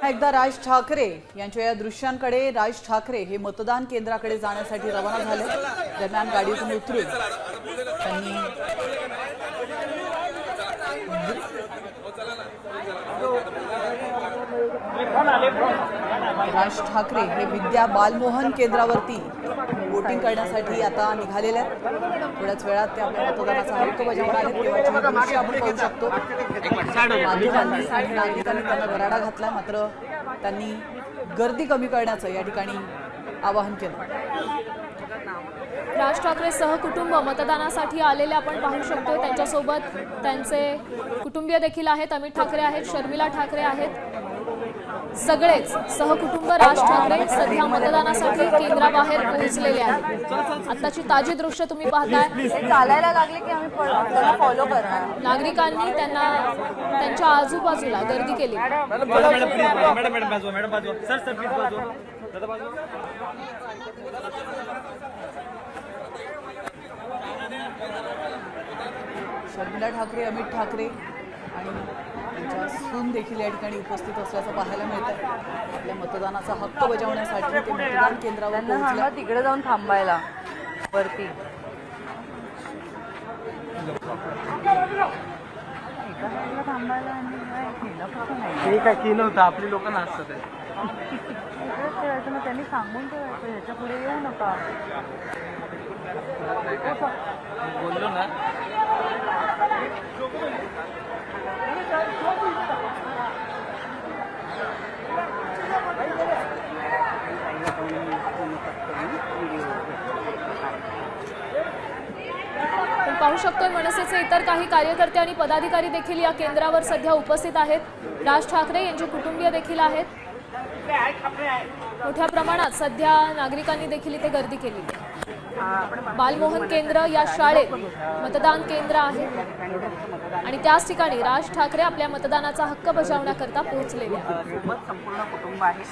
एकदा राज ठाकरे यांच्या या दृश्यांकडे. राज ठाकरे हे मतदान केंद्राकडे जाण्यासाठी रवाना झाले. दरम्यान गाडीतून उतरून त्यांनी राज ठाकरे हे विद्या बालमोहन केंद्रावरती वोटिंग करण्यासाठी आता निघालेले आहेत. थोड्याच वेळात ते आपल्या मतदानाचा हक्क बजावणार आहेत. तेव्हाची दृश्य आपण पाहू शकतो. माध्यमांनी आणि नागरिकांनी त्यांना गराडा घातला, मात्र त्यांनी गर्दी कमी करण्याचं या ठिकाणी आवाहन केलं. राज ठाकरे सहकुटुंब मतदानासाठी आलेले आपण पाहू शकतो. त्यांच्यासोबत त्यांचे कुटुंबीय देखील आहेत. अमित ठाकरे आहेत, शर्मिला ठाकरे आहेत. सगळेच सहकुटुंब राज ठाकरे सध्या मतदानासाठी केंद्राबाहेर पोहोचलेले आहेत. आताची ताजी दृश्य तुम्ही पाहताय. चालायला लागले की आम्ही फॉलो करणार. नागरिकांनी त्यांना त्यांच्या आजूबाजूला गर्दी केली. शर्मिला ठाकरे, अमित ठाकरे आणि त्यांच्या सून देखील या ठिकाणी उपस्थित असल्याचं पाहायला मिळतं. आपल्या मतदानाचा हक्क बजावण्यासाठी ते मतदान केंद्रावर पोहोचले. तिकडे जाऊन थांबायला वरती. थांबायला ते काय केलं होतं आपली लोक नसतात. ठेवायचं ना, त्यांनी सांगून ठेवायचं ह्याच्या पुढे येऊ नका बोललो ना. पाहू शकतोय मनसेचे इतर काही कार्यकर्ते आणि पदाधिकारी देखील या केंद्रावर सध्या उपस्थित आहेत. राज ठाकरे यांचे कुटुंबीय देखील आहेत. मोठ्या प्रमाणात सध्या नागरिकांनी देखील इथे गर्दी केली. बालमोहन केंद्र या शाळेत मतदान केंद्र आहे आणि त्याच ठिकाणी राज ठाकरे आपल्या मतदानाचा हक्क बजावण्याकरता पोहोचलेले आहेत. संपूर्ण कुटुंब आहे.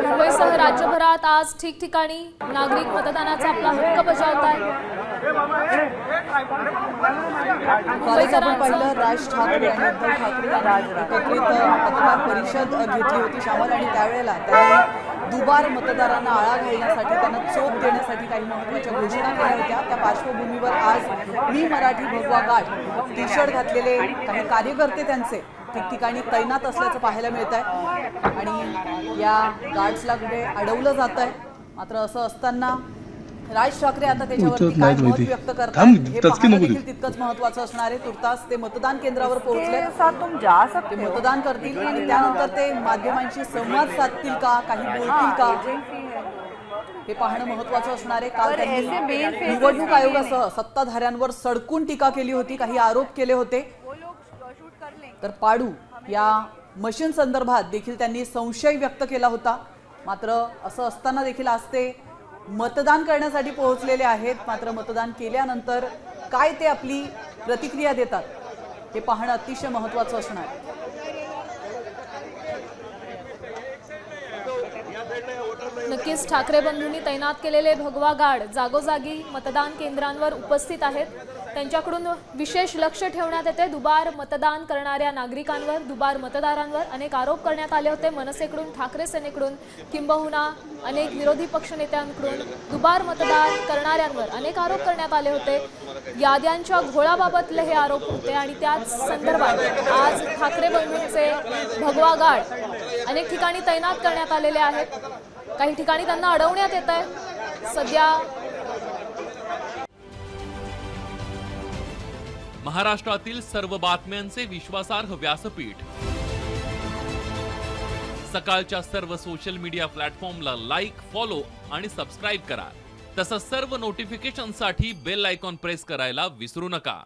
मुंबईसह राज्यभरात आज ठिकठिकाणी नागरिक मतदानाचा आपला हक्क बजावत आहेत. कालच आपण पाहिलं राज ठाकरे आणि उद्धव ठाकरे यांनी एकत्रित पत्रकार परिषद घेतली होती शामल, आणि त्यावेळेला त्यांनी दुबार मतदारांना आळा घालण्यासाठी, त्यांना चोप देण्यासाठी काही महत्त्वाच्या घोषणा केल्या होत्या. त्या पार्श्वभूमीवर आज मी मराठी भगवा गाठ टी शर्ट घातलेले काही कार्यकर्ते त्यांचे ठिकठिकाणी तैनात असल्याचं पाहायला मिळत आहे आणि या गार्ड्सला कुठे अडवलं जात आहे. मात्र असं असताना राज ठाकरे आता त्याच्यावरती काय मत व्यक्त करतात हे पाहणं देखील तितकंच महत्त्वाचं असणार आहे. तुर्तास ते मतदान केंद्रावर पोहोचले, ते मतदान करतील आणि त्यानंतर ते माध्यमांशी संवाद साधतील का, काही बोलतील का, हे पाहणं महत्त्वाचं असणार आहे. काल त्यांनी निवडणूक आयोगासह सत्ताधाऱ्यांवर सडकून टीका केली होती, काही आरोप केले होते. तर पाडू या मशीन संदर्भात देखील त्यांनी संशय व्यक्त केला होता. मात्र असं असताना देखील आज ते मतदान करण्यासाठी पोहोचलेले आहेत. मात्र मतदान केल्यानंतर काय ते आपली प्रतिक्रिया देतात हे पाहणं अतिशय महत्त्वाचं असणार आहे. नक्कीच ठाकरे बंधूंनी तैनात केलेले भगवा गार्ड जागोजागी मतदान केंद्रांवर उपस्थित आहेत. त्यांच्याकडून विशेष लक्ष ठेवण्यात येते. दुबार मतदान करणाऱ्या नागरिकांवर, दुबार मतदारांवर अनेक आरोप करण्यात आले होते. मनसेकडून, ठाकरे सेनेकडून, किंबहुना अनेक विरोधी पक्षनेत्यांकडून दुबार मतदान करणाऱ्यांवर अनेक आरोप करण्यात आले होते. याद्यांच्या घोळाबाबतले हे आरोप होते आणि त्याच संदर्भात आज ठाकरे बंधूंचे भगवा गार्ड अनेक ठिकाणी तैनात करण्यात आलेले आहेत. काही ठिकाणी त्यांना अडवण्यात येत आहे. सध्या महाराष्ट्रातील सर्व बातम्यांचे विश्वासार्ह व्यासपीठ, सकाळच्या सर्व सोशल मीडिया प्लॅटफॉर्मला लाईक, फॉलो आणि सबस्क्राईब करा. तसंच सर्व नोटिफिकेशनसाठी बेल आयकॉन प्रेस करायला विसरू नका.